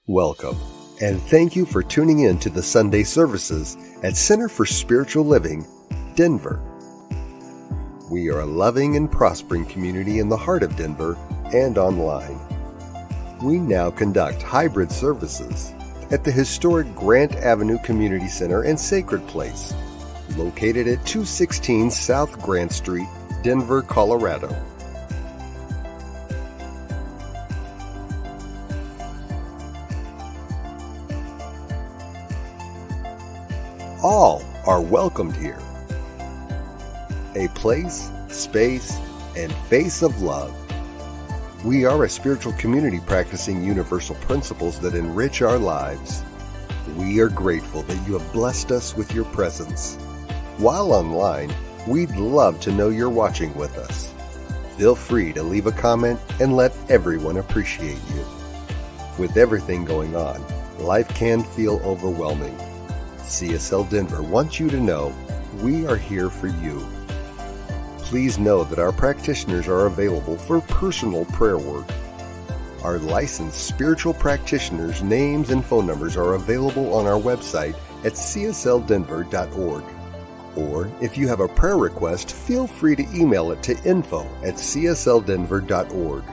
Welcome, and thank you for tuning in to the Sunday services at Center for Spiritual Living, Denver. We are a loving and prospering community in the heart of Denver and online. We now conduct hybrid services at the historic Grant Avenue Community Center and Sacred Place, located at 216 South Grant Street, Denver, Colorado. All are welcomed here. A place, space, and face of love. We are a spiritual community practicing universal principles that enrich our lives. We are grateful that you have blessed us with your presence. While online, we'd love to know you're watching with us. Feel free to leave a comment and let everyone appreciate you. With everything going on, life can feel overwhelming. CSL Denver wants you to know we are here for you. Please know that our practitioners are available for personal prayer work. Our licensed spiritual practitioners' names and phone numbers are available on our website at csldenver.org. Or if you have a prayer request, feel free to email it to info@csldenver.org.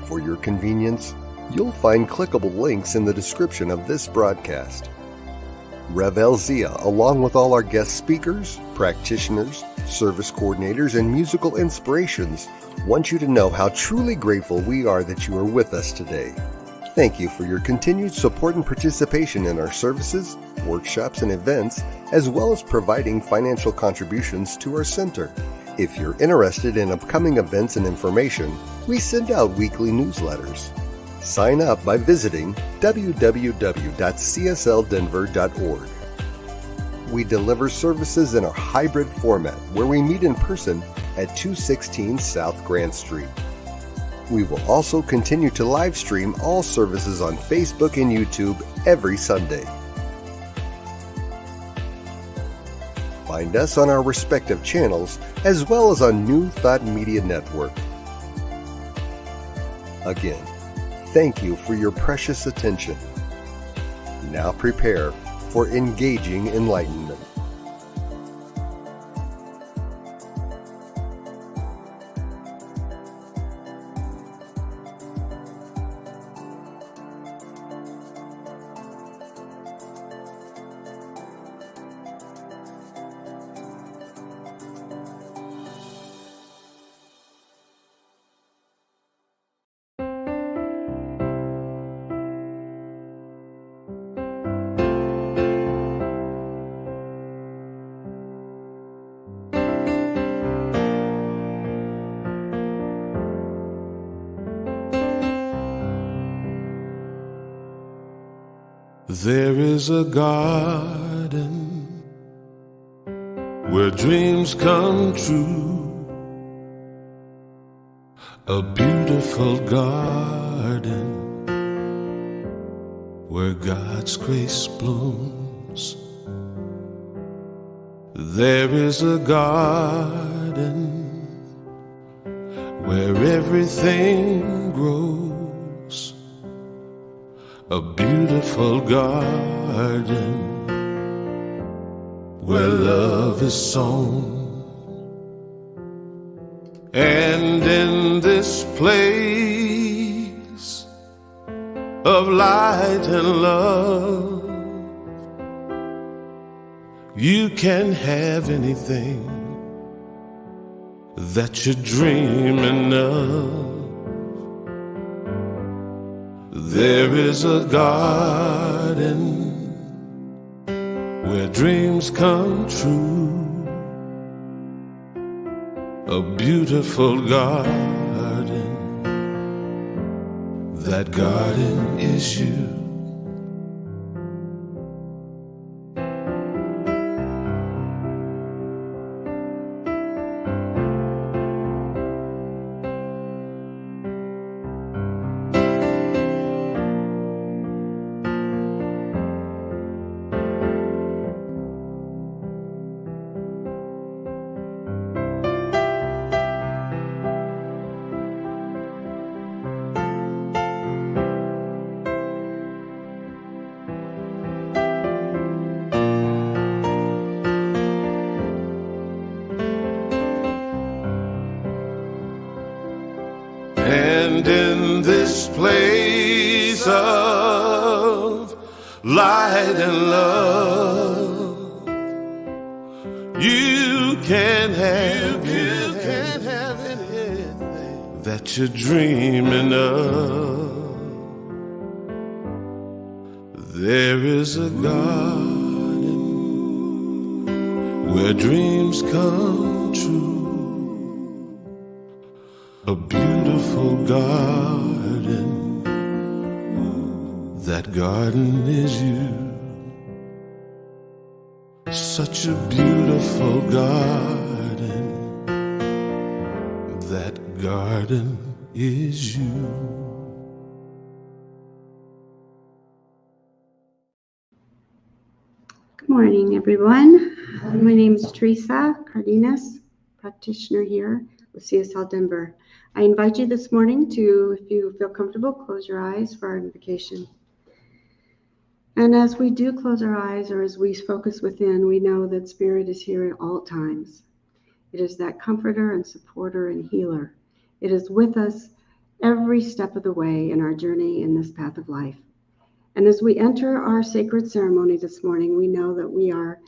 For your convenience, you'll find clickable links in the description of this broadcast. Rev Elzia, along with all our guest speakers, practitioners, service coordinators, and musical inspirations, want you to know how truly grateful we are that you are with us today. Thank you for your continued support and participation in our services, workshops, and events, as well as providing financial contributions to our center. If you're interested in upcoming events and information, we send out weekly newsletters. Sign up by visiting www.csldenver.org. We deliver services in a hybrid format where we meet in person at 216 South Grant Street. We will also continue to live stream all services on Facebook and YouTube every Sunday. Find us on our respective channels as well as on New Thought Media Network. Again, thank you for your precious attention. Now prepare for engaging enlightenment. There is a garden where dreams come true, a beautiful garden where God's grace blooms. There is a garden where everything grows, a beautiful garden where love is sown. And in this place of light and love, you can have anything that you're dreaming of. There is a garden where dreams come true, a beautiful garden. That garden is you. light and love. You can't have anything that you're dreaming of. There is a garden where dreams come true, a beautiful garden. That garden is you. Such a beautiful garden. That garden is you. Good morning, everyone. My name is Teresa, Cardenas, practitioner here with CSL Denver. I invite you this morning to, if you feel comfortable, close your eyes for our invocation. And as we do close our eyes, or as we focus within, we know that Spirit is here at all times. It is that comforter and supporter and healer. It is with us every step of the way in our journey in this path of life. And as we enter our sacred ceremony this morning, we know that we are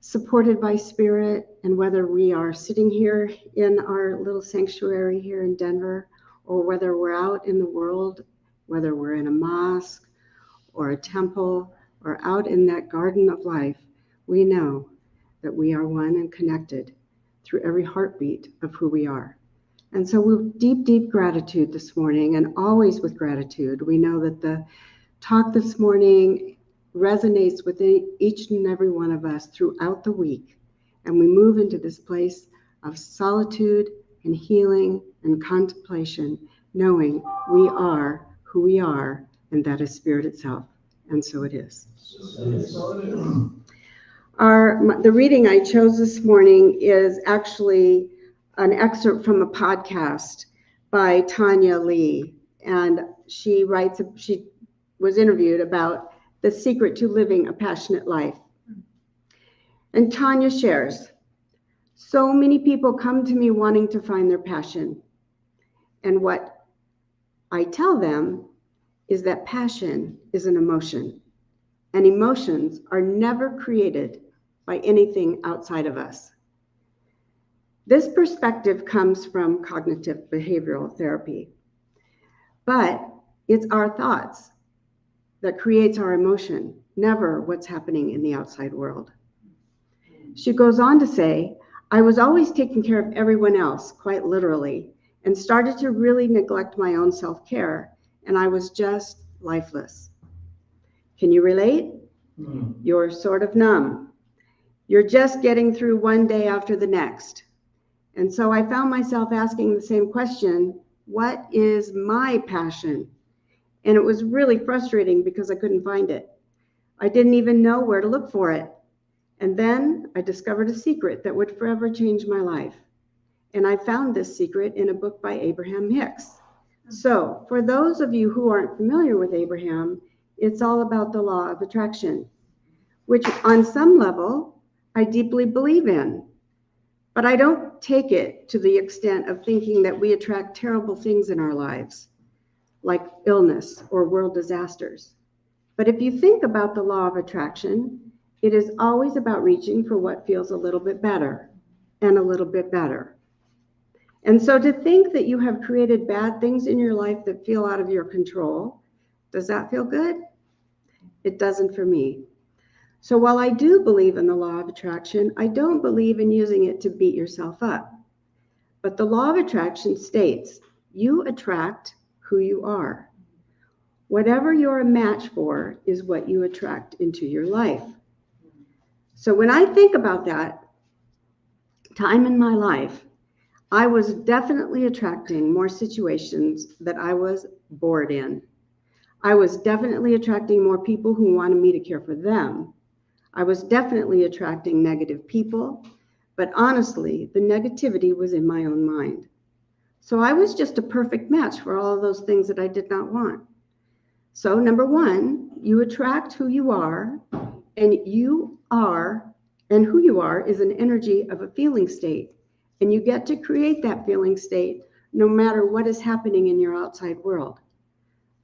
supported by Spirit, and whether we are sitting here in our little sanctuary here in Denver, or whether we're out in the world, whether we're in a mosque or a temple or out in that garden of life, we know that we are one and connected through every heartbeat of who we are. And so with deep, deep gratitude this morning, and always with gratitude, we know that the talk this morning resonates with each and every one of us throughout the week. And we move into this place of solitude and healing and contemplation, knowing we are who we are, and that is Spirit itself. And so it is. The reading I chose this morning is actually an excerpt from a podcast by Tanya Lee. And she was interviewed about the secret to living a passionate life. And Tanya shares, so many people come to me wanting to find their passion. And what I tell them is that passion is an emotion, and emotions are never created by anything outside of us. This perspective comes from cognitive behavioral therapy, but it's our thoughts that creates our emotion, never what's happening in the outside world. She goes on to say, I was always taking care of everyone else, quite literally, and started to really neglect my own self-care, and I was just lifeless. Can you relate? You're sort of numb. You're just getting through one day after the next. And so I found myself asking the same question, what is my passion? And it was really frustrating because I couldn't find it. I didn't even know where to look for it. And then I discovered a secret that would forever change my life. And I found this secret in a book by Abraham Hicks. So for those of you who aren't familiar with Abraham, it's all about the law of attraction, which on some level I deeply believe in. But I don't take it to the extent of thinking that we attract terrible things in our lives, like illness or world disasters. But if you think about the law of attraction, it is always about reaching for what feels a little bit better and a little bit better. And so to think that you have created bad things in your life that feel out of your control, does that feel good? It doesn't for me. So while I do believe in the law of attraction, I don't believe in using it to beat yourself up. But the law of attraction states, you attract who you are. Whatever you're a match for is what you attract into your life. So when I think about that time in my life, I was definitely attracting more situations that I was bored in. I was definitely attracting more people who wanted me to care for them. I was definitely attracting negative people, but honestly, the negativity was in my own mind. So I was just a perfect match for all of those things that I did not want. So number one, you attract who you are, and who you are is an energy of a feeling state. And you get to create that feeling state no matter what is happening in your outside world.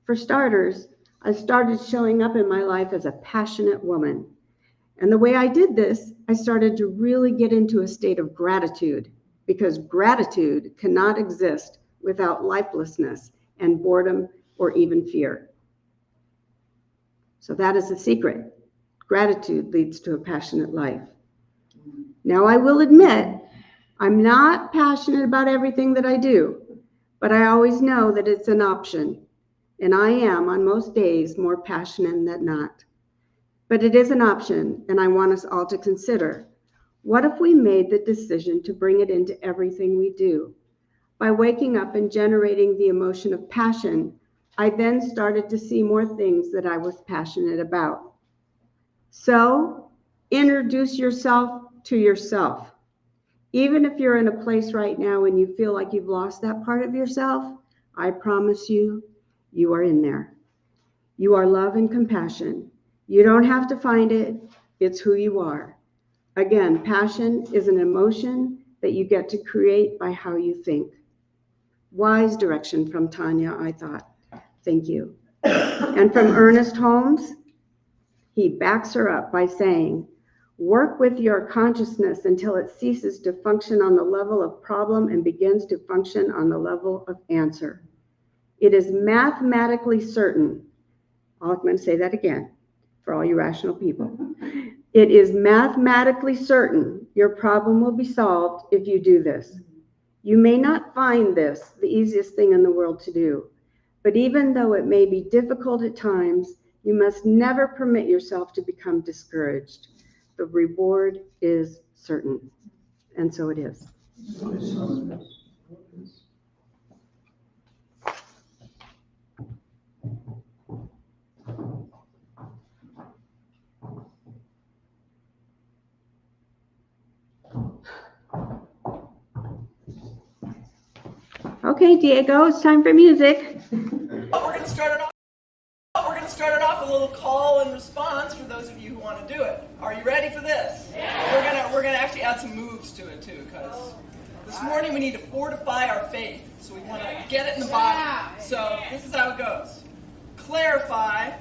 For starters, I started showing up in my life as a passionate woman. And the way I did this, I started to really get into a state of gratitude, because gratitude cannot exist without lifelessness and boredom or even fear. So that is the secret. Gratitude leads to a passionate life. Now, I will admit, I'm not passionate about everything that I do, but I always know that it's an option. And I am, on most days, more passionate than not. But it is an option, and I want us all to consider, what if we made the decision to bring it into everything we do? By waking up and generating the emotion of passion, I then started to see more things that I was passionate about. So, introduce yourself to yourself. Even if you're in a place right now and you feel like you've lost that part of yourself, I promise you, you are in there. You are love and compassion. You don't have to find it. It's who you are. Again, passion is an emotion that you get to create by how you think. Wise direction from Tanya, I thought. Thank you. And from Ernest Holmes, he backs her up by saying, work with your consciousness until it ceases to function on the level of problem and begins to function on the level of answer. It is mathematically certain. I'm going to say that again for all you rational people. It is mathematically certain your problem will be solved if you do this. You may not find this the easiest thing in the world to do, but even though it may be difficult at times, you must never permit yourself to become discouraged. The reward is certain. And so it is. Okay, Diego, it's time for music. We're going to start it off with a little call and response for those of you who want to do it. Are you ready for this? Yeah. We're gonna actually add some moves to it too, because this morning we need to fortify our faith. So we want to get it in the body. So this is how it goes. Clarify.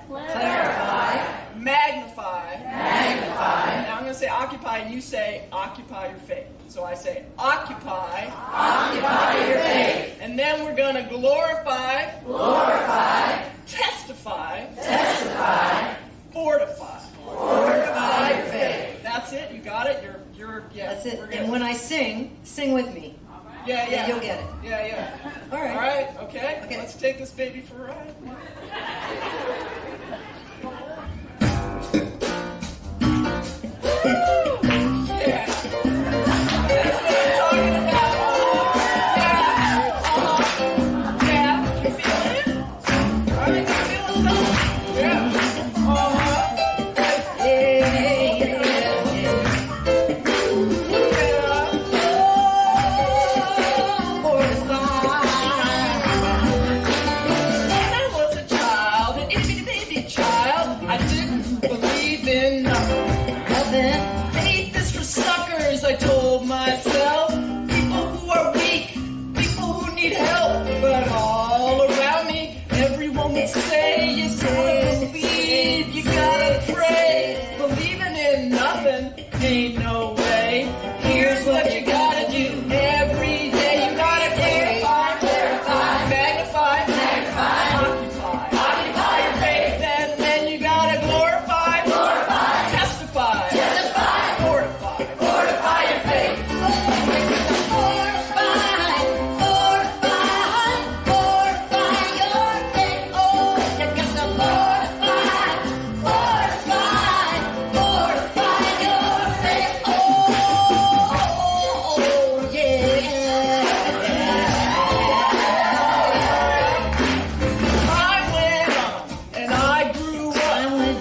Magnify. Now I'm going to say occupy, and you say occupy your faith. So I say occupy your faith. And then we're going to glorify, testify, fortify your faith. That's it. You got it. You're yeah. That's it. And when I sing with me. Yeah. You'll get it. Yeah. All right. All right. Okay. Let's take this baby for a ride. Ain't no way. Here's what you gotta do. Every day you gotta clarify, magnify, occupy your faith. Then you gotta glorify, testify, fortify your faith. Fortify your faith. Oh, you got to fortify your faith. Oh, yeah. I went on and I grew up.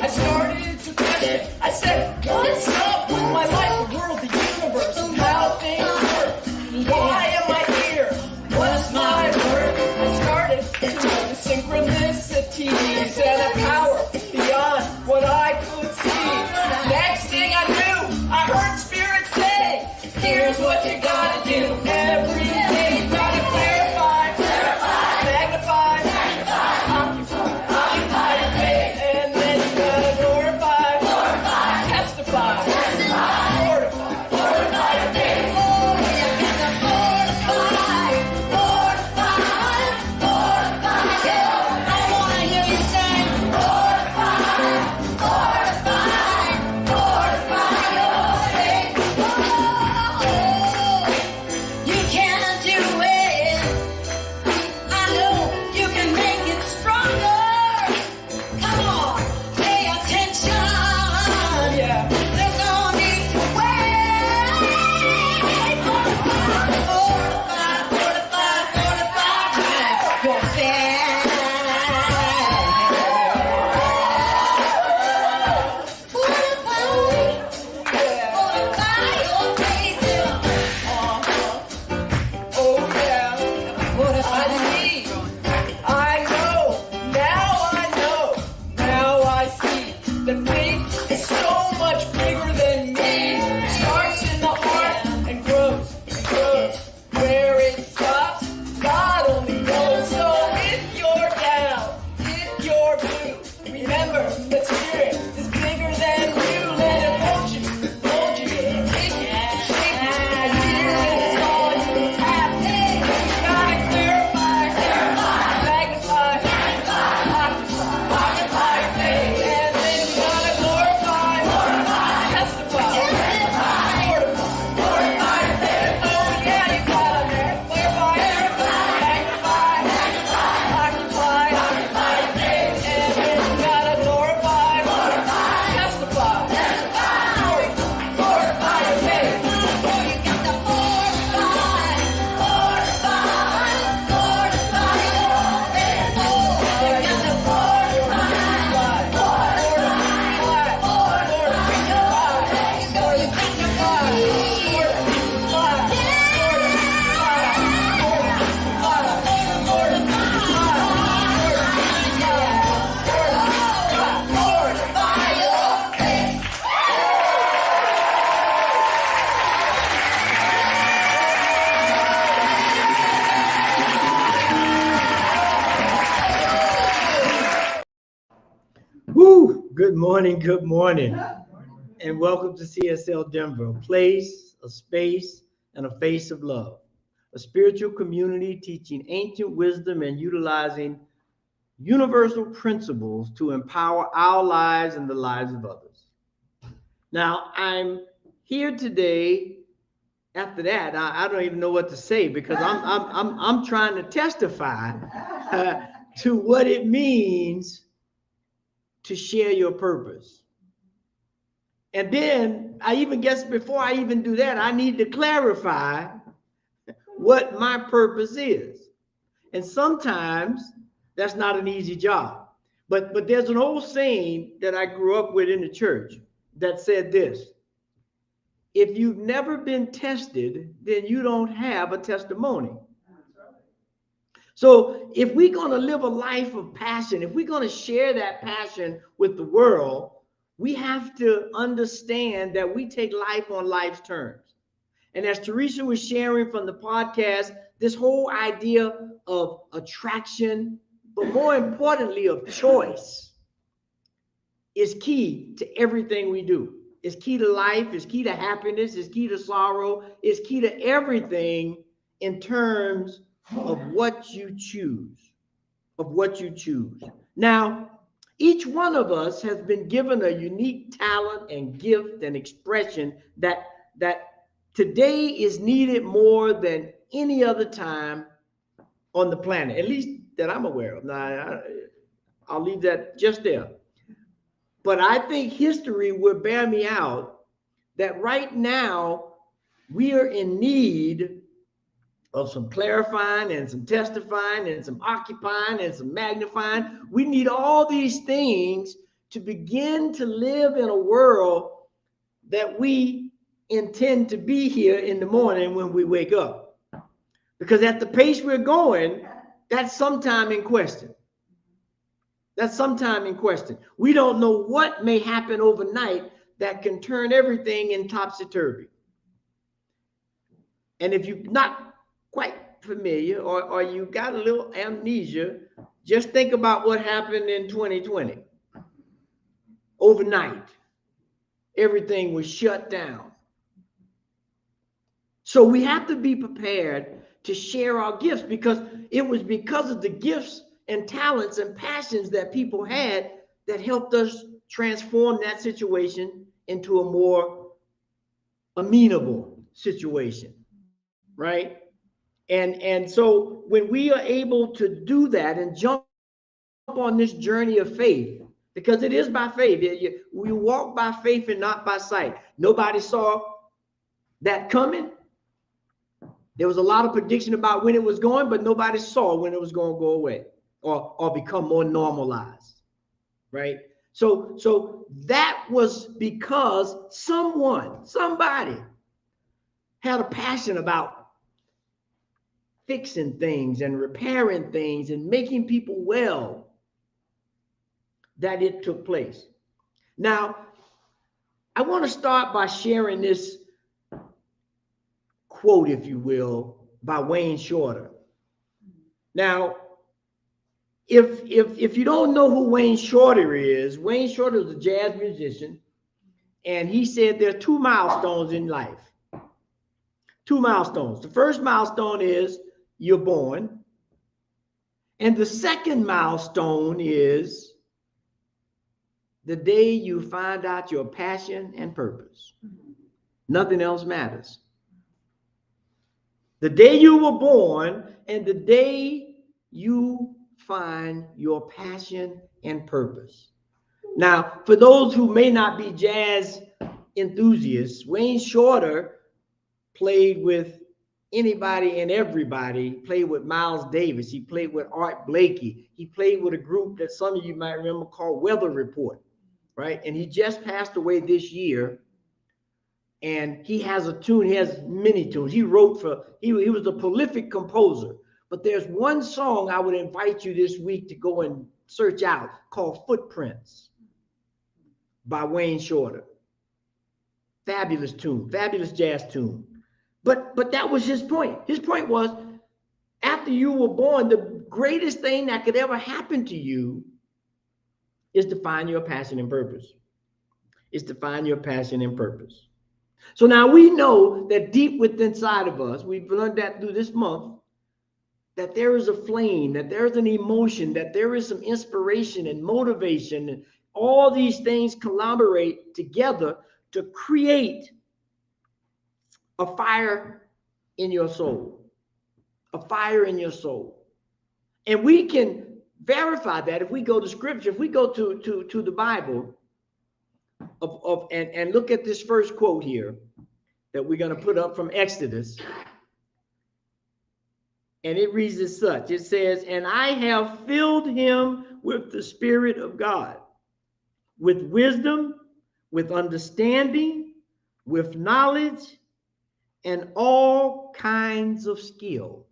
I started to question. I said, what's up with my life, the world, the universe, and how things work? Why am I here? What's my worth? I started to notice synchronicities and a power beyond what I could see. Next thing I knew, I heard Spirit say, here's what you gotta do. Every day you gotta clarify, magnify, occupy your faith. much bigger than me. It starts in the heart and grows and grows. Where it stops, God only knows. So if you're down, if you're blue, remember that spirit is bigger than you. Let it hold you, take you, shake you. And here is all you have. You gotta clarify, magnify, occupy your faith. And then you gotta glorify, testify, glorify your faith. Oh yeah, you gotta clarify, magnify, occupy your faith. And then you gotta glorify, testify, glorify your faith. Oh, you got to glorify your faith. Oh, you got to Woo! Good morning, and welcome to CSL Denver, a place, a space, and a face of love. A spiritual community teaching ancient wisdom and utilizing universal principles to empower our lives and the lives of others. Now, I'm here today. After that, I don't even know what to say because I'm trying to testify to what it means to share your purpose. And then I even guess before I even do that, I need to clarify what my purpose is. And sometimes that's not an easy job. But there's an old saying that I grew up with in the church that said this: if you've never been tested, then you don't have a testimony. So if we're going to live a life of passion, if we're going to share that passion with the world, we have to understand that we take life on life's terms. And as Teresa was sharing from the podcast, this whole idea of attraction, but more importantly of choice, is key to everything we do. It's key to life, it's key to happiness, it's key to sorrow, it's key to everything in terms of what you choose, Now, each one of us has been given a unique talent and gift and expression that today is needed more than any other time on the planet, at least that I'm aware of. Now, I'll leave that just there. But I think history will bear me out that right now we are in need of some clarifying and some testifying and some occupying and some magnifying. We need all these things to begin to live in a world that we intend to be here in the morning when we wake up. Because at the pace we're going, that's sometime in question. We don't know what may happen overnight that can turn everything in topsy-turvy. And if you're not quite familiar or you got a little amnesia, just think about what happened in 2020. Overnight, everything was shut down. So we have to be prepared to share our gifts, because it was because of the gifts and talents and passions that people had that helped us transform that situation into a more amenable situation, right? And so when we are able to do that and jump on this journey of faith, because it is by faith, we walk by faith and not by sight. Nobody saw that coming. There was a lot of prediction about when it was going, but nobody saw when it was going to go away or become more normalized, right? So that was because somebody had a passion about fixing things and repairing things and making people well, that it took place. Now, I want to start by sharing this quote, if you will, by Wayne Shorter. Now, if you don't know who Wayne Shorter is a jazz musician, and he said there are two milestones in life. Two milestones. The first milestone is you're born, and the second milestone is the day you find out your passion and purpose. Nothing else matters. The day you were born and the day you find your passion and purpose. Now, for those who may not be jazz enthusiasts, Wayne Shorter played with anybody and everybody. He played with Miles Davis. He played with Art Blakey. He played with a group that some of you might remember called Weather Report, right? And he just passed away this year. And he has a tune. He has many tunes. He wrote he was a prolific composer. But there's one song I would invite you this week to go and search out called Footprints by Wayne Shorter. Fabulous tune, fabulous jazz tune. But that was his point. His point was, after you were born, the greatest thing that could ever happen to you is to find your passion and purpose. Is to find your passion and purpose. So now we know that deep within inside of us, we've learned that through this month, that there is a flame, that there's an emotion, that there is some inspiration and motivation, and all these things collaborate together to create a fire in your soul, a fire in your soul. And we can verify that if we go to scripture, if we go to the Bible and look at this first quote here that we're going to put up from Exodus. And it reads as such. It says, "And I have filled him with the Spirit of God, with wisdom, with understanding, with knowledge, and all kinds of skill."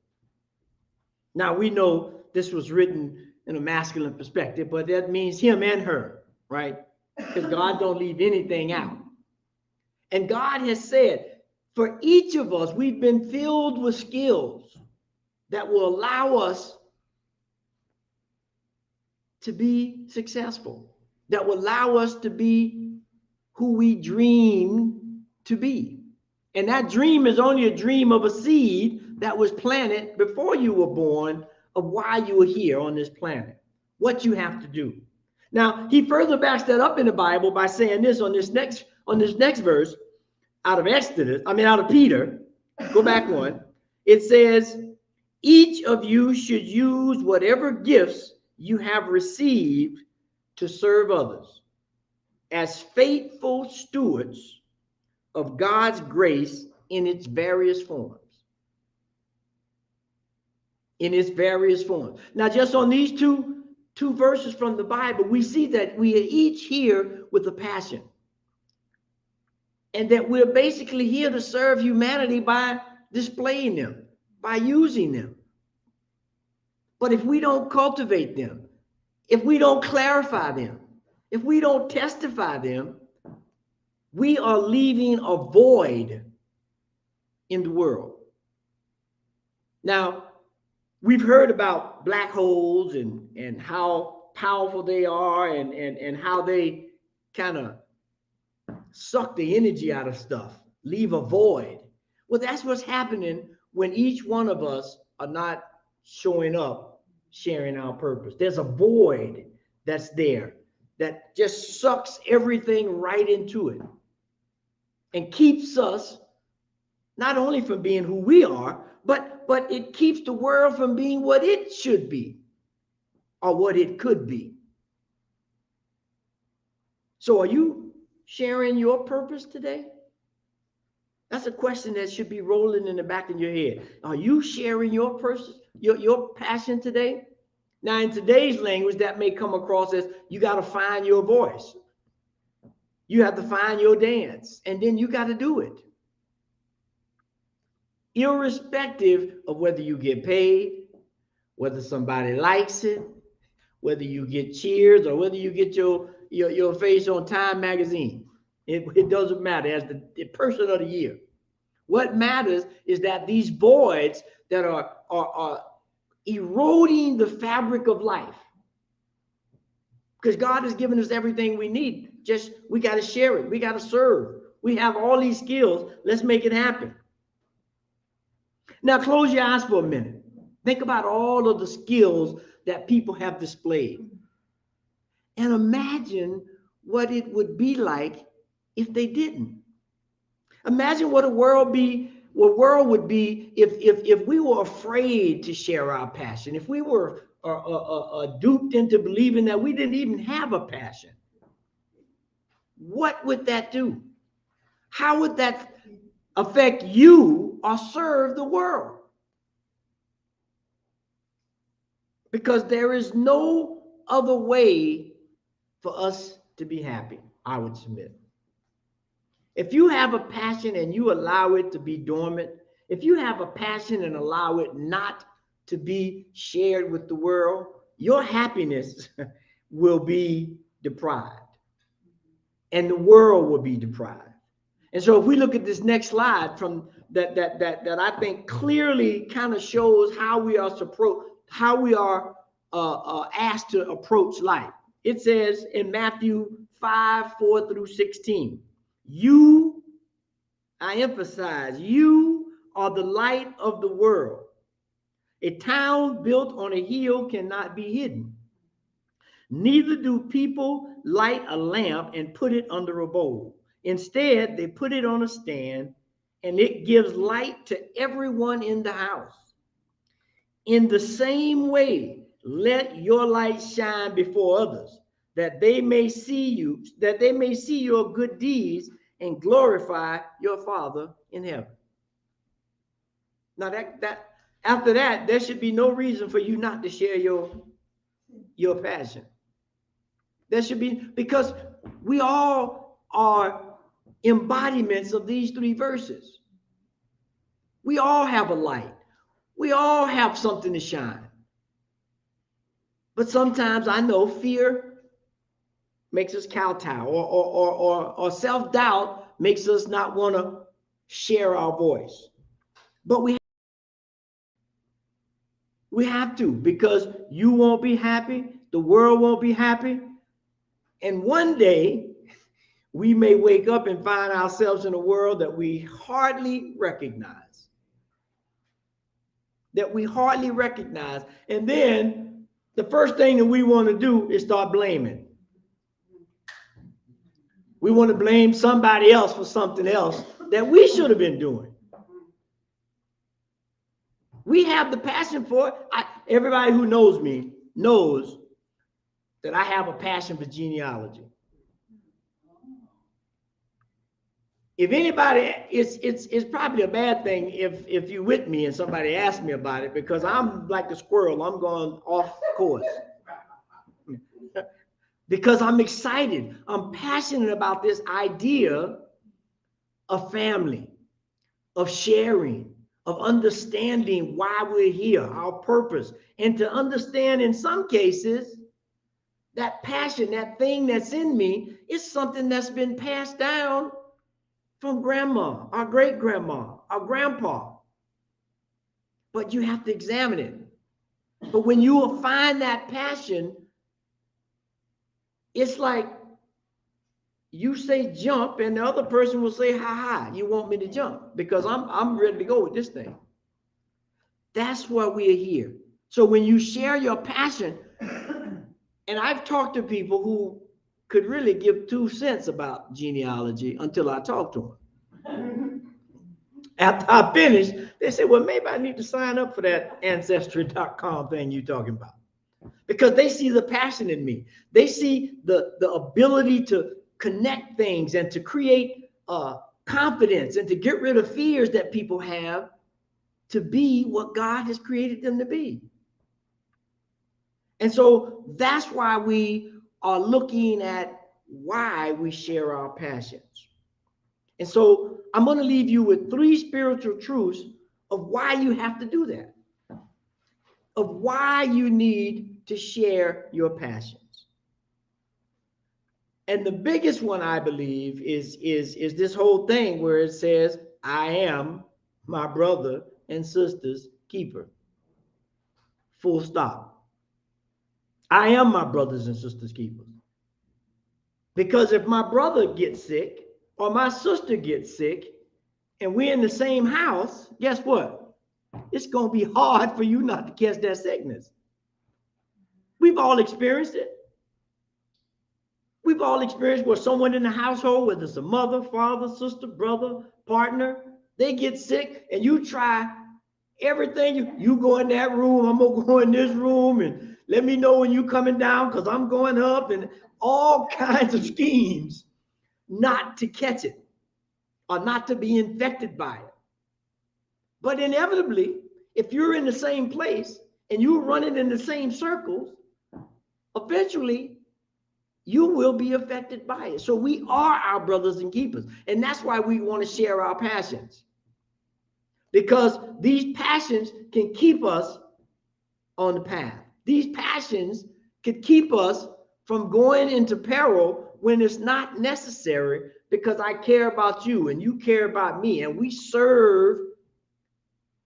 Now, we know this was written in a masculine perspective, but that means him and her, right? Because God don't leave anything out. And God has said, for each of us, we've been filled with skills that will allow us to be successful, that will allow us to be who we dream to be. And that dream is only a dream of a seed that was planted before you were born, of why you were here on this planet, what you have to do. Now, he further backs that up in the Bible by saying this on this next verse out of Peter. Go back one. It says, "Each of you should use whatever gifts you have received to serve others as faithful stewards of God's grace in its various forms." In its various forms. Now, just on these two verses from the Bible, we see that we are each here with a passion. And that we're basically here to serve humanity by displaying them, by using them. But if we don't cultivate them, if we don't clarify them, if we don't testify them, we are leaving a void in the world. Now, we've heard about black holes and how powerful they are and how they kind of suck the energy out of stuff, leave a void. Well, that's what's happening when each one of us are not showing up, sharing our purpose. There's a void that's there that just sucks everything right into it and keeps us not only from being who we are, but it keeps the world from being what it should be or what it could be. So are you sharing your purpose today? That's a question that should be rolling in the back of your head. Are you sharing your purpose, your passion today? Now, in today's language, that may come across as you got to find your voice. You have to find your dance, and then you got to do it. Irrespective of whether you get paid, whether somebody likes it, whether you get cheers, or whether you get your face on Time magazine. It doesn't matter as the person of the year. What matters is that these voids that are eroding the fabric of life. Because God has given us everything we need. Just we got to share it. We got to serve. We have all these skills. Let's make it happen. Now close your eyes for a minute. Think about all of the skills that people have displayed. And imagine what it would be like if they didn't. Imagine what a world would be if we were afraid to share our passion, if we were duped into believing that we didn't even have a passion. What would that do? How would that affect you or serve the world? Because there is no other way for us to be happy, I would submit. If you have a passion and you allow it to be dormant, if you have a passion and allow it not to be shared with the world, your happiness will be deprived. And the world will be deprived. And so if we look at this next slide from that I think clearly kind of shows how we are asked to approach life. It says in Matthew 5:4-16, you, I emphasize, you are the light of the world. A town built on a hill cannot be hidden. Neither do people light a lamp and put it under a bowl. Instead, they put it on a stand, and it gives light to everyone in the house. In the same way, let your light shine before others, that they may see your good deeds and glorify your Father in heaven. Now after that, there should be no reason for you not to share your passion. There should be, because we all are embodiments of these three verses. We all have a light. We all have something to shine. But sometimes I know fear makes us kowtow, or self-doubt makes us not want to share our voice. But we have to, because you won't be happy, the world won't be happy, and one day we may wake up and find ourselves in a world that we hardly recognize. And then the first thing that we want to do is start blaming. We want to blame somebody else for something else that we should have been doing. We have the passion for it. Everybody who knows me knows that I have a passion for genealogy. If anybody, it's probably a bad thing if you're with me and somebody asks me about it, because I'm like a squirrel. I'm going off course. Because I'm excited. I'm passionate about this idea of family, of sharing, of understanding why we're here, our purpose, and to understand in some cases that passion, that thing that's in me, is something that's been passed down from grandma, our great-grandma, our grandpa. But you have to examine it. But when you will find that passion, it's like you say jump and the other person will say, ha ha, you want me to jump because I'm ready to go with this thing. That's why we're here. So when you share your passion, and I've talked to people who could really give 2 cents about genealogy until I talked to them. After I finished, they said, well, maybe I need to sign up for that ancestry.com thing you're talking about. Because they see the passion in me. They see the ability to connect things and to create confidence and to get rid of fears that people have to be what God has created them to be. And so that's why we are looking at why we share our passions. And so I'm going to leave you with 3 spiritual truths of why you have to do that, of why you need to share your passions. And the biggest one, I believe, is this whole thing where it says, I am my brother and sister's keeper. Full stop. I am my brothers and sisters' keepers. Because if my brother gets sick or my sister gets sick and we're in the same house, guess what? It's going to be hard for you not to catch that sickness. We've all experienced it. We've all experienced where someone in the household, whether it's a mother, father, sister, brother, partner, they get sick and you try everything. You go in that room, I'm going to go in this room, and let me know when you're coming down because I'm going up, and all kinds of schemes not to catch it or not to be infected by it. But inevitably, if you're in the same place and you're running in the same circles, eventually you will be affected by it. So we are our brothers and keepers. And that's why we want to share our passions. Because these passions can keep us on the path. These passions could keep us from going into peril when it's not necessary, because I care about you and you care about me. And we serve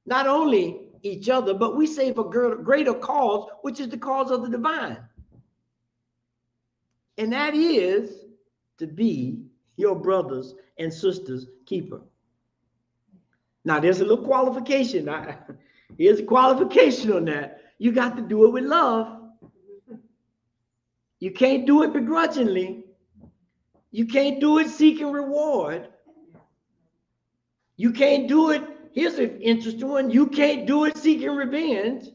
not only each other, but we save a greater cause, which is the cause of the divine. And that is to be your brothers and sisters' keeper. Now, there's a little qualification. Here's a qualification on that. You got to do it with love. You can't do it begrudgingly. You can't do it seeking reward. You can't do it. Here's an interesting one. You can't do it seeking revenge.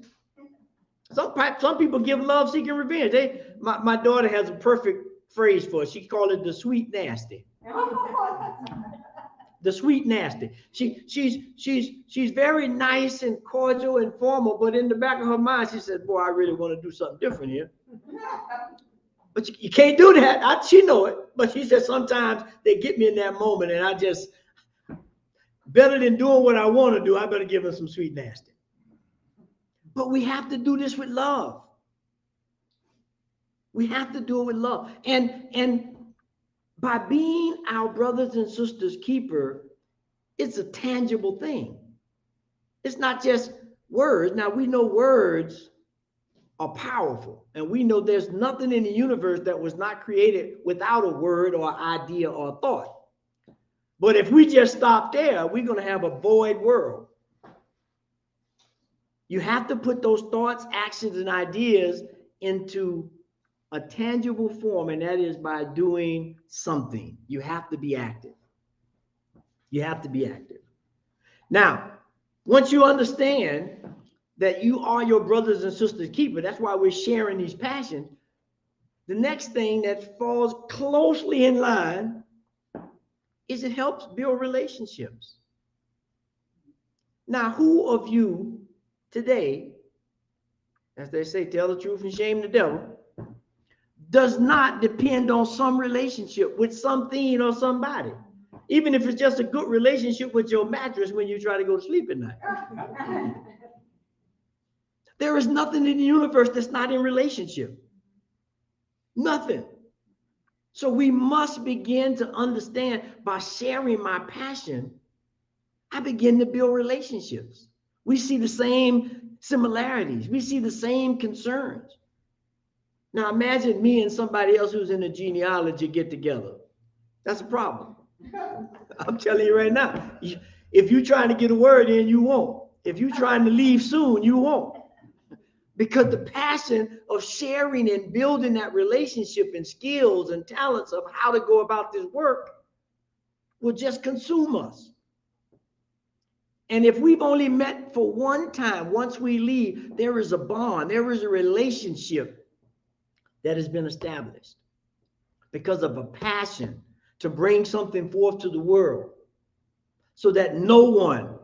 Some people give love seeking revenge. My daughter has a perfect phrase for it. She called it the sweet nasty. The sweet nasty. She's very nice and cordial and formal, but in the back of her mind, she said, boy, I really want to do something different here. But you can't do that. She know it. But she said sometimes they get me in that moment, and I just, better than doing what I want to do, I better give them some sweet nasty. But we have to do this with love. We have to do it with love. And by being our brothers and sisters' keeper, it's a tangible thing. It's not just words. Now, we know words are powerful, and we know there's nothing in the universe that was not created without a word or idea or thought. But if we just stop there, we're going to have a void world. You have to put those thoughts, actions, and ideas into a tangible form, and that is by doing something. You have to be active. You have to be active. Now, once you understand that you are your brothers and sisters' keeper, that's why we're sharing these passions. The next thing that falls closely in line is it helps build relationships. Now, who of you today, as they say, tell the truth and shame the devil, does not depend on some relationship with something or somebody, even if it's just a good relationship with your mattress when you try to go to sleep at night? There is nothing in the universe that's not in relationship. Nothing. So we must begin to understand, by sharing my passion, I begin to build relationships. We see the same similarities. We see the same concerns. Now imagine me and somebody else who's in a genealogy get together. That's a problem. I'm telling you right now. If you're trying to get a word in, you won't. If you're trying to leave soon, you won't. Because the passion of sharing and building that relationship and skills and talents of how to go about this work will just consume us. And if we've only met for one time, once we leave, there is a bond, there is a relationship that has been established because of a passion to bring something forth to the world so that no one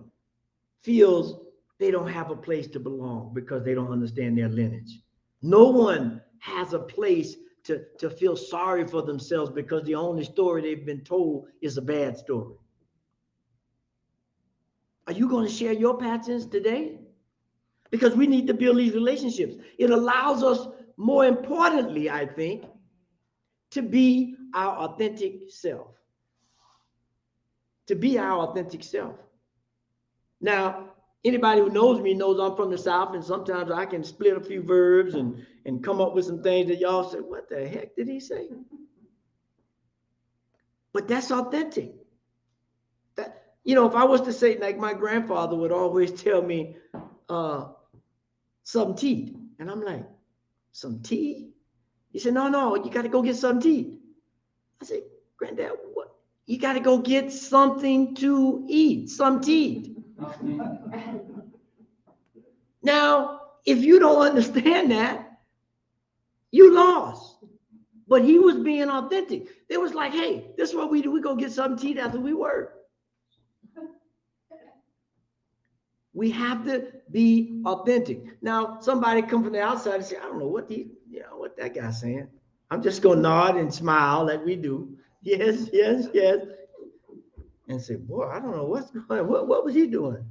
feels they don't have a place to belong because they don't understand their lineage. No one has a place to feel sorry for themselves because the only story they've been told is a bad story. Are you going to share your passions today? Because we need to build these relationships. It allows us, more importantly, I think, to be our authentic self. To be our authentic self. Now, anybody who knows me knows I'm from the South, and sometimes I can split a few verbs and come up with some things that y'all say, what the heck did he say? But that's authentic. That, you know, if I was to say, like my grandfather would always tell me, some tea. And I'm like, some tea? He said, no, you got to go get some tea. I said, Granddad, what? You got to go get something to eat, some tea. Now, if you don't understand that, you lost. But he was being authentic. It was like, hey, this is what we do. We go get some tea after we work. We have to be authentic. Now, somebody come from the outside and say, I don't know what that guy's saying. I'm just going to nod and smile like we do. Yes. And say, boy, I don't know what's going on. What was he doing?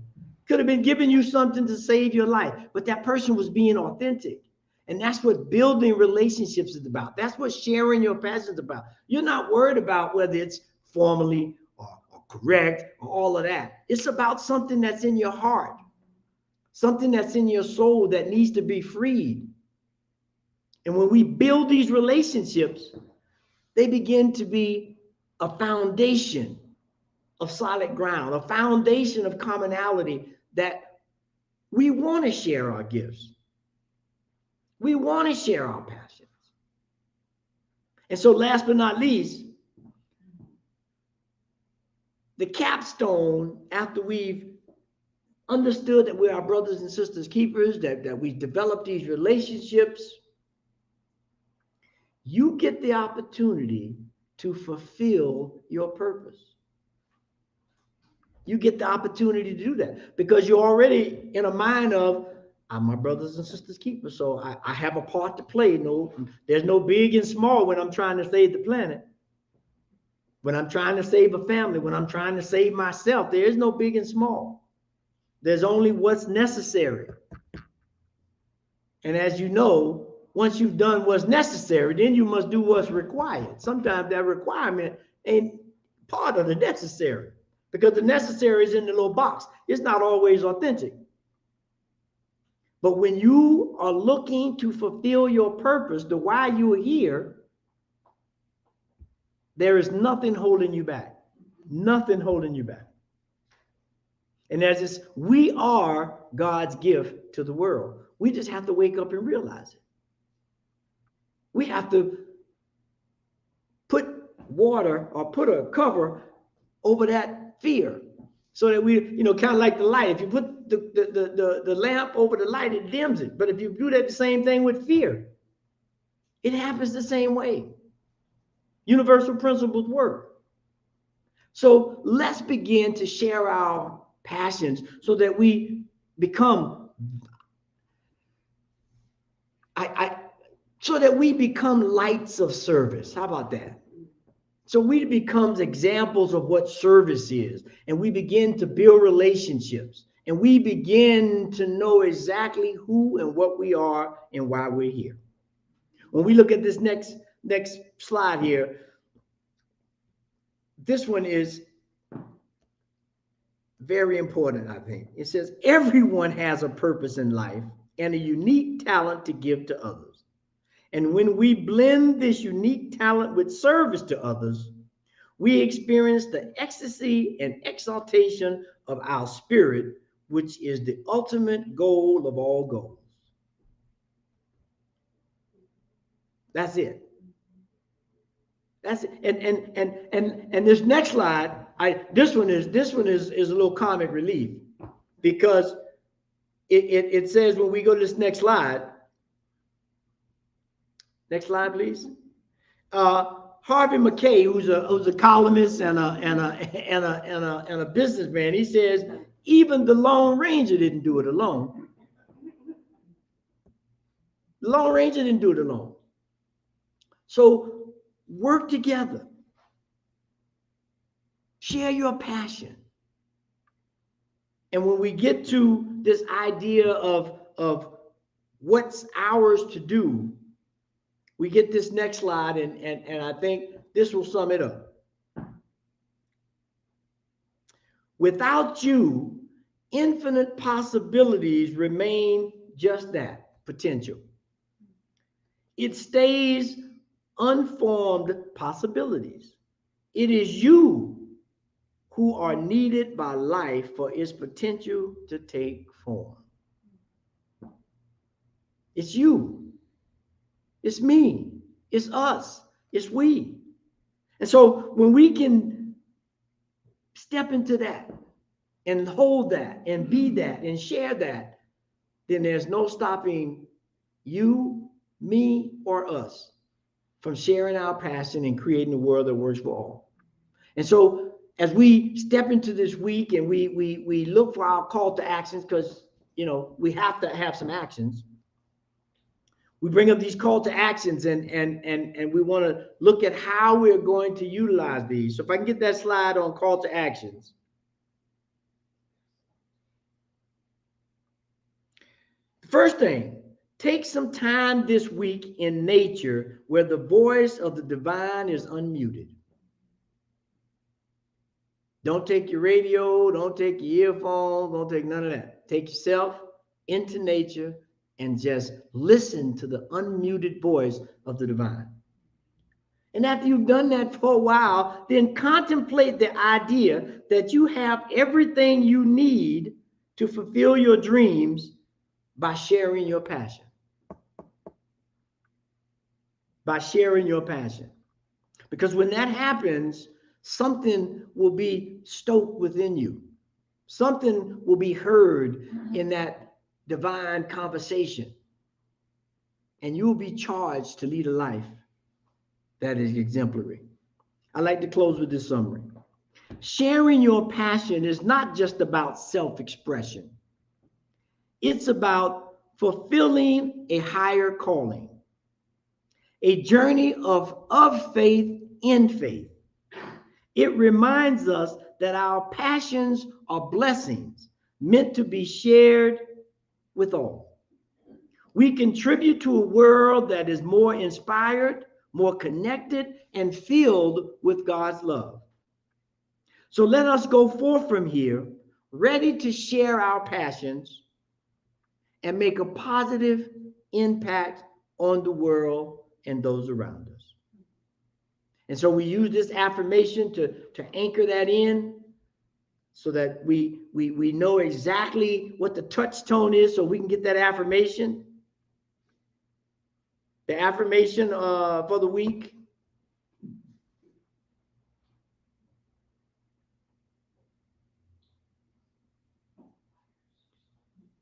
Could have been giving you something to save your life. But that person was being authentic. And that's what building relationships is about. That's what sharing your passion is about. You're not worried about whether it's formally or correct or all of that. It's about something that's in your heart, something that's in your soul that needs to be freed. And when we build these relationships, they begin to be a foundation of solid ground, a foundation of commonality that we want to share our gifts. We want to share our passions. And so last but not least, the capstone, after we've understood that we're our brothers and sisters keepers, that we've developed these relationships, you get the opportunity to fulfill your purpose. You get the opportunity to do that because you're already in a mind of, I'm my brothers and sisters keeper, so I have a part to play. No, there's no big and small when I'm trying to save the planet. When I'm trying to save a family, when I'm trying to save myself, there is no big and small. There's only what's necessary. And as you know, once you've done what's necessary, then you must do what's required. Sometimes that requirement ain't part of the necessary because the necessary is in the little box. It's not always authentic. But when you are looking to fulfill your purpose, the why you are here, there is nothing holding you back. Nothing holding you back. And as it's, we are God's gift to the world. We just have to wake up and realize it. We have to put water or put a cover over that fear so that we, kind of like the light. If you put the lamp over the light, it dims it. But if you do that the same thing with fear, it happens the same way. Universal principles work. So let's begin to share our passions so that we become lights of service. How about that? So we become examples of what service is, and we begin to build relationships, and we begin to know exactly who and what we are and why we're here. When we look at this next slide here, this one is very important, I think. It says, everyone has a purpose in life and a unique talent to give to others. And when we blend this unique talent with service to others, we experience the ecstasy and exaltation of our spirit, which is the ultimate goal of all goals. That's it. That's it. And this next slide, this one is a little comic relief because it says when we go to this next slide. Next slide, please. Harvey McKay, who's a columnist and a businessman, he says even the Lone Ranger didn't do it alone. The Lone Ranger didn't do it alone. So work together. Share your passion. And when we get to this idea of what's ours to do, we get this next slide, and I think this will sum it up. Without you, infinite possibilities remain just that, potential. It stays unformed possibilities. It is you who are needed by life for its potential to take form. It's you. It's me. It's us. It's we. And so when we can step into that and hold that and be that and share that, then there's no stopping you, me, or us from sharing our passion and creating a world that works for all. And so as we step into this week and we look for our call to actions, because we have to have some actions. We bring up these call to actions and we want to look at how we're going to utilize these. So if I can get that slide on call to actions. First thing, take some time this week in nature where the voice of the divine is unmuted. Don't take your radio, don't take your earphones, don't take none of that. Take yourself into nature and just listen to the unmuted voice of the divine. And after you've done that for a while, then contemplate the idea that you have everything you need to fulfill your dreams by sharing your passion. By sharing your passion. Because when that happens, something will be stoked within you. Something will be heard in that divine conversation. And you will be charged to lead a life that is exemplary. I like to close with this summary. Sharing your passion is not just about self-expression. It's about fulfilling a higher calling, a journey of faith in faith. It reminds us that our passions are blessings meant to be shared with all. We contribute to a world that is more inspired, more connected, and filled with God's love. So let us go forth from here, ready to share our passions and make a positive impact on the world and those around us. And so we use this affirmation to anchor that in so that we know exactly what the touch tone is so we can get that affirmation. The affirmation for the week.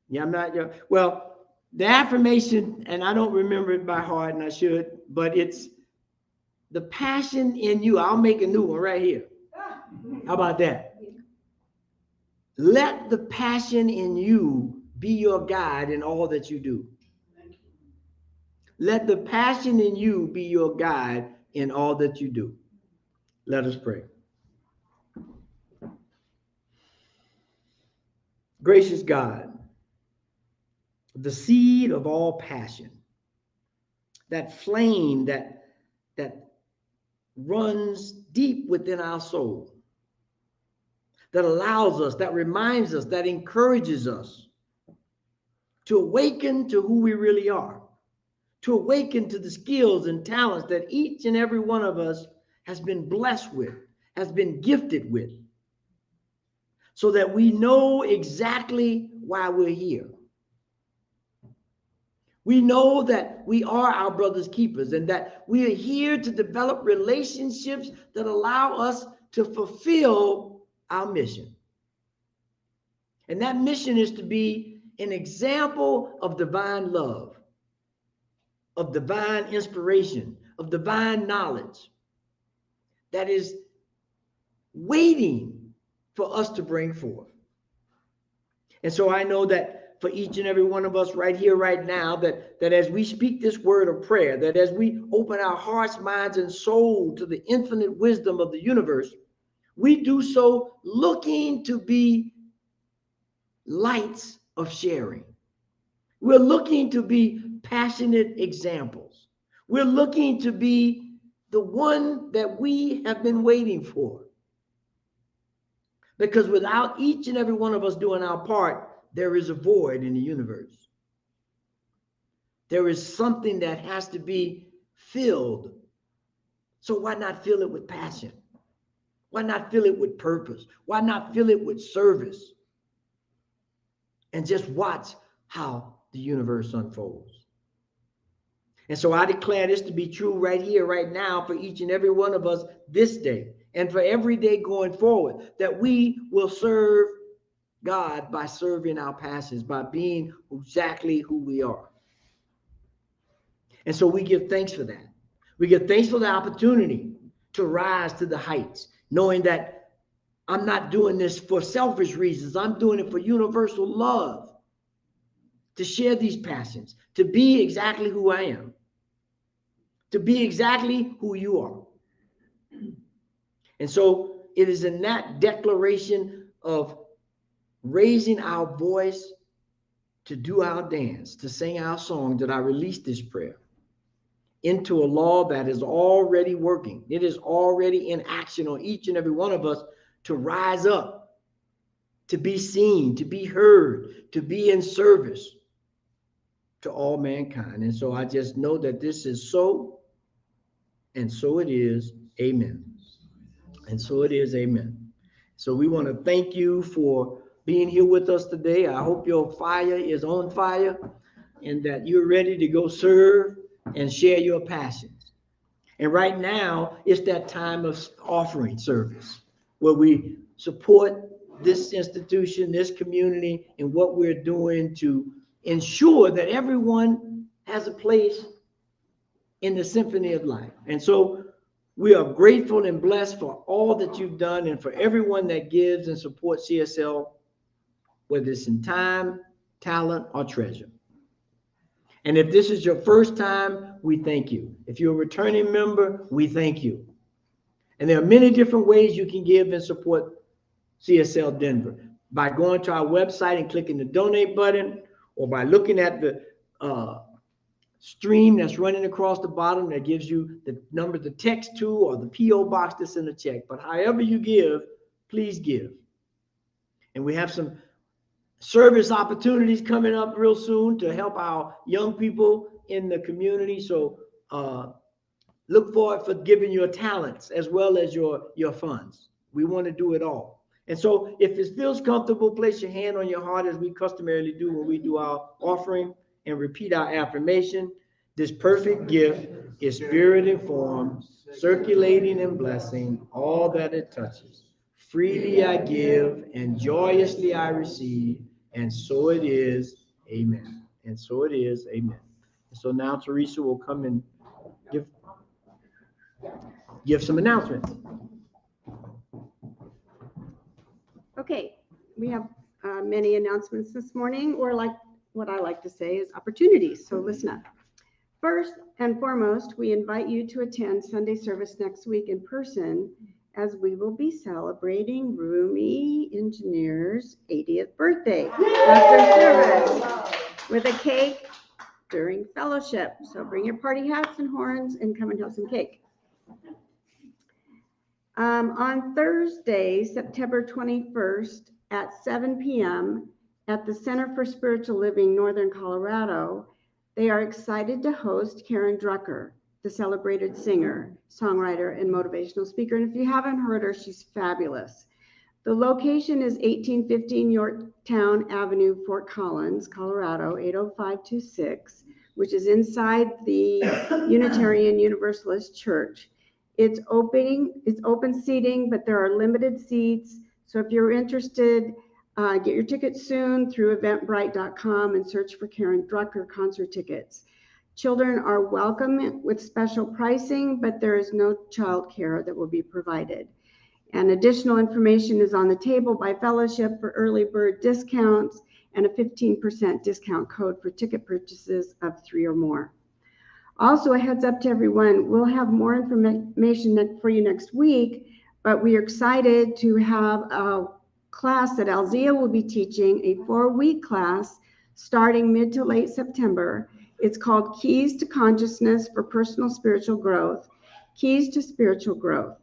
Yeah, I'm not. Well, the affirmation, and I don't remember it by heart, and I should, but it's the passion in you. I'll make a new one right here. How about that? Let the passion in you be your guide in all that you do. Let the passion in you be your guide in all that you do. Let us pray. Gracious God, the seed of all passion, that flame that runs deep within our soul, that allows us, that reminds us, that encourages us to awaken to who we really are, to awaken to the skills and talents that each and every one of us has been blessed with, has been gifted with, so that we know exactly why we're here. We know that we are our brother's keepers and that we are here to develop relationships that allow us to fulfill our mission. And that mission is to be an example of divine love, of divine inspiration, of divine knowledge that is waiting for us to bring forth. And so I know that for each and every one of us right here, right now, that as we speak this word of prayer, that as we open our hearts, minds, and soul to the infinite wisdom of the universe, we do so looking to be lights of sharing. We're looking to be passionate examples. We're looking to be the one that we have been waiting for. Because without each and every one of us doing our part, there is a void in the universe. There is something that has to be filled. So why not fill it with passion? Why not fill it with purpose? Why not fill it with service? And just watch how the universe unfolds. And so I declare this to be true right here, right now, for each and every one of us this day, and for every day going forward, that we will serve God by serving our passions, by being exactly who we are. And so we give thanks for that. We give thanks for the opportunity to rise to the heights, knowing that I'm not doing this for selfish reasons. I'm doing it for universal love, to share these passions, to be exactly who I am, to be exactly who you are. And so it is in that declaration of raising our voice to do our dance, to sing our song, that I release this prayer into a law that is already working. It is already in action on each and every one of us to rise up, to be seen, to be heard, to be in service to all mankind. And so I just know that this is so, and so it is. Amen. And so it is. Amen. So we want to thank you for being here with us today. I hope your fire is on fire and that you're ready to go serve and share your passions. And right now, it's that time of offering service where we support this institution, this community, and what we're doing to ensure that everyone has a place in the symphony of life. And so we are grateful and blessed for all that you've done and for everyone that gives and supports CSL, whether it's in time, talent, or treasure. And if this is your first time, we thank you. If you're a returning member, we thank you. And there are many different ways you can give and support CSL Denver, by going to our website and clicking the donate button, or by looking at the stream that's running across the bottom that gives you the number to text to, or the P.O. box that's in the check. But however you give, please give. And we have some service opportunities coming up real soon to help our young people in the community. So look forward for giving your talents as well as your funds. We want to do it all. And so if it feels comfortable, place your hand on your heart as we customarily do when we do our offering, and repeat our affirmation. This perfect gift is spirit informed, circulating and blessing all that it touches. Freely I give and joyously I receive, and so it is. Amen. And so it is. Amen. And so now Teresa will come and give some announcements. Okay, we have many announcements this morning, or like what I like to say is opportunities. So listen up. First and foremost, we invite you to attend Sunday service next week in person, as we will be celebrating Rumi Engineer's 80th birthday after service with a cake during fellowship. So bring your party hats and horns and come and have some cake. On Thursday, September 21st at 7 p.m. at the Center for Spiritual Living, Northern Colorado, they are excited to host Karen Drucker, the celebrated singer, songwriter, and motivational speaker. And if you haven't heard her, she's fabulous. The location is 1815 Yorktown Avenue, Fort Collins, Colorado, 80526, which is inside the Unitarian Universalist Church. It's open seating, but there are limited seats. So if you're interested, get your tickets soon through eventbrite.com and search for Karen Drucker concert tickets. Children are welcome with special pricing, but there is no child care that will be provided. And additional information is on the table by fellowship for early bird discounts and a 15% discount code for ticket purchases of 3 or more. Also, a heads up to everyone, we'll have more information for you next week, but we are excited to have a class that Elzia will be teaching, a 4-week class starting mid to late September. It's called Keys to Consciousness for Personal Spiritual Growth. Keys to Spiritual Growth.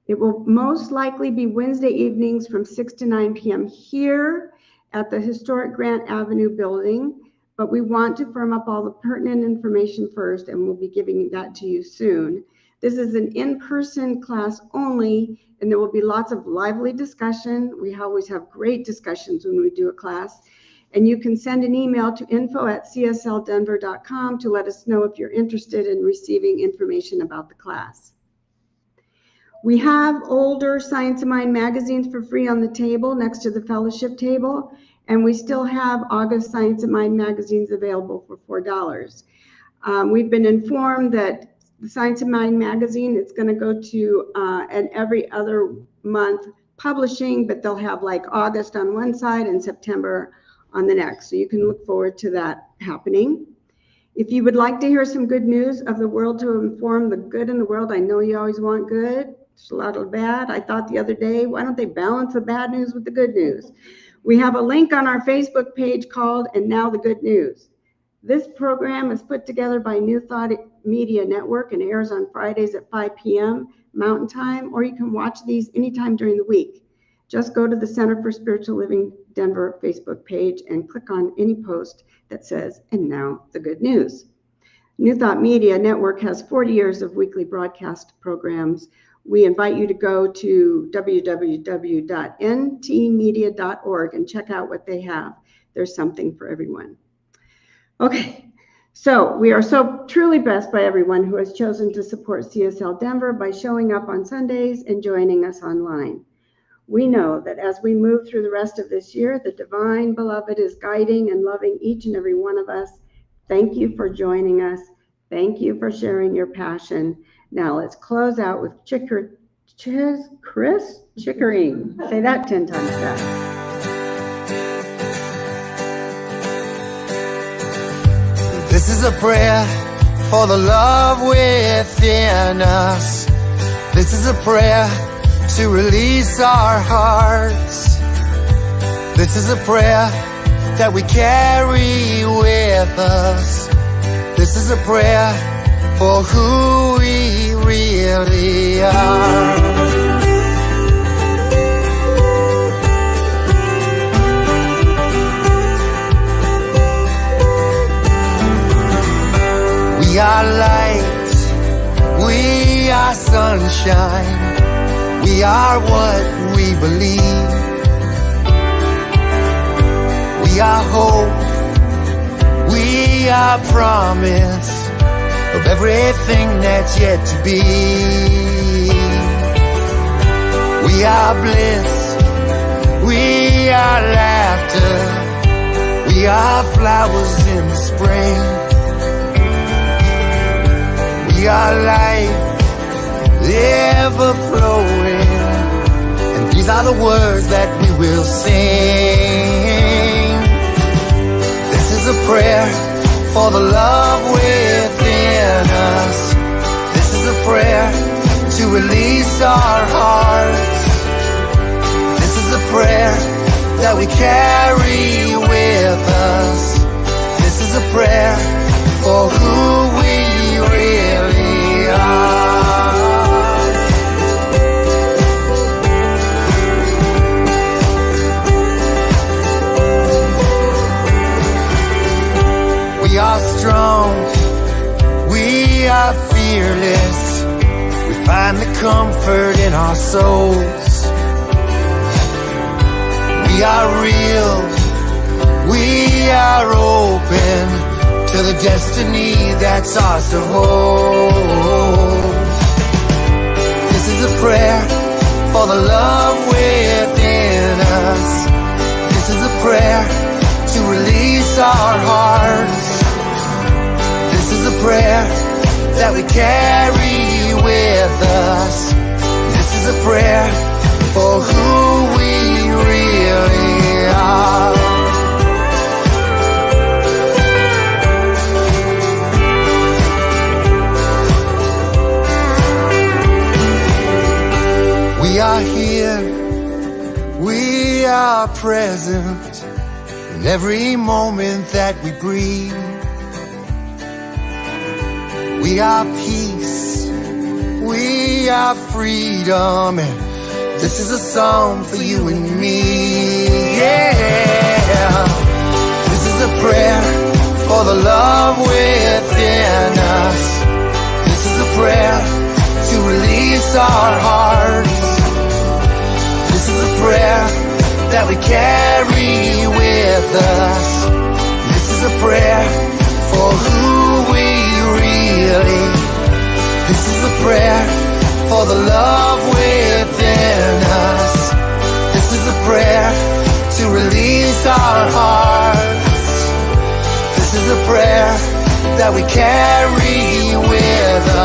It will most likely be Wednesday evenings from 6 to 9 p.m. here at the historic Grant Avenue building, but we want to firm up all the pertinent information first, and we'll be giving that to you soon. This is an in-person class only, and there will be lots of lively discussion. We always have great discussions when we do a class. And you can send an email to info@csldenver.com to let us know if you're interested in receiving information about the class. We have older Science of Mind magazines for free on the table next to the fellowship table, and we still have August Science of Mind magazines available for $4. We've been informed that the Science of Mind magazine is going to go to an every other month publishing, but they'll have like August on one side and September on the next. So you can look forward to that happening. If you would like to hear some good news of the world to inform the good in the world, I know you always want good. There's a lot of bad. I thought the other day, why don't they balance the bad news with the good news? We have a link on our Facebook page called And Now the Good News. This program is put together by New Thought Media Network and airs on Fridays at 5 p.m. Mountain Time, or you can watch these anytime during the week. Just go to the Center for Spiritual Living Denver Facebook page and click on any post that says, And Now the Good News. New Thought Media Network has 40 years of weekly broadcast programs. We invite you to go to www.ntmedia.org and check out what they have. There's something for everyone. Okay, so we are so truly blessed by everyone who has chosen to support CSL Denver by showing up on Sundays and joining us online. We know that as we move through the rest of this year, the divine beloved is guiding and loving each and every one of us. Thank you for joining us. Thank you for sharing your passion. Now let's close out with Chris Chickering. Say that 10 times fast. This is a prayer for the love within us. This is a prayer to release our hearts. This is a prayer that we carry with us. This is a prayer for who we really are. We are light, we are sunshine, we are what we believe. We are hope, we are promise of everything that's yet to be. We are bliss, we are laughter, we are flowers in the spring. We are life, ever flowing, and these are the words that we will sing. This is a prayer for the love within us. This is a prayer to release our hearts. This is a prayer that we carry with us. This is a prayer for who we really are. We are strong, we are fearless, we find the comfort in our souls. We are real, we are open to the destiny that's ours to hold. This is a prayer for the love within us. This is a prayer to release our hearts. This is a prayer that we carry with us. This is a prayer for who we really are. We are here, we are present in every moment that we breathe. We are peace, we have freedom, and this is a song for you and me. Yeah, this is a prayer for the love within us. This is a prayer to release our hearts. This is a prayer that we carry with us. This is a prayer for who we really. This is a prayer for the love within us. This is a prayer to release our hearts. This is a prayer that we carry with us.